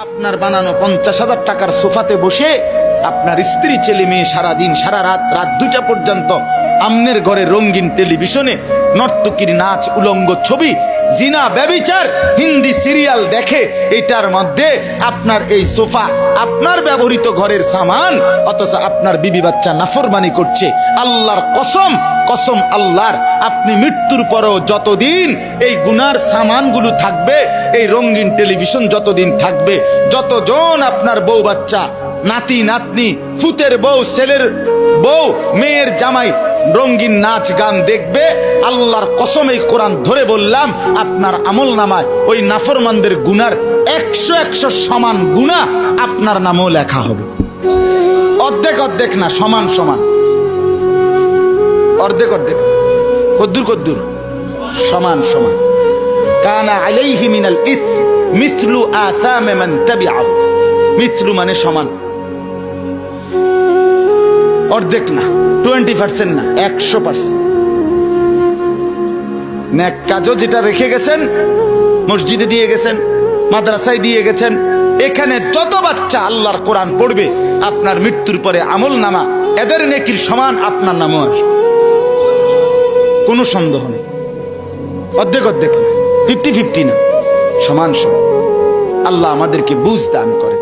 আপনার বানানো 50,000 টাকার সোফাতে বসে আপনার স্ত্রী ছেলে মেয়ে সারাদিন সারা রাত 2টা পর্যন্ত আমনের ঘরে রঙিন টেলিভিশনে নর্তকীর নাচ, উলঙ্গ ছবি, জিনা, ব্যভিচার, হিন্দি সিরিয়াল দেখে। এটার মধ্যে আপনার এই সোফা আপনার ব্যবহৃত ঘরের সামান, অথচ আপনার বিবি বাচ্চা নাফরমানি করছে। আল্লাহর কসম, কসম আল্লাহর, আপনি মৃত্যুর পরেও যতদিন এই গুনার সামানগুলো থাকবে, এই রঙিন টেলিভিশন যতদিন থাকবে, যতজন আপনার বউ বাচ্চা, নাতি নাতনি, ফুতের বউ, ছেলের বউ, মেয়ের জামাই রঙিন নাচ গান দেখবে, আল্লাহর কসম এই কোরআন ধরে বললাম, আপনার আমল নামায় ওই নাফরমানদের গুনার 100 সমান গুনাহ আপনার নামও লেখা হবে। অর্ধেক অর্ধেক না, সমান সমান, অর্ধেক অর্ধেক, কদ্দুর কদ্দুর, সমান সমান। কানা আলাইহি মিনাল ইসম মিসলু আসামি মান তাবিআহু। মিসলু মানে সমান, অর্ধেক না, 20% না, 100%। নেক কাজও যেটা রেখে গেছেন, মসজিদে দিয়ে গেছেন, মাদ্রাসায় দিয়ে গেছেন, এখানে যত বাচ্চা আল্লাহর কোরআন পড়বে, আপনার মৃত্যুর পরে আমল নামা এদের নেকির সমান আপনার নামও আসবে, কোনো সন্দেহ নেই। অর্ধেক অর্ধেক না, 50-50 না, সমান সমান। আল্লাহ আমাদেরকে বুঝ দান করে।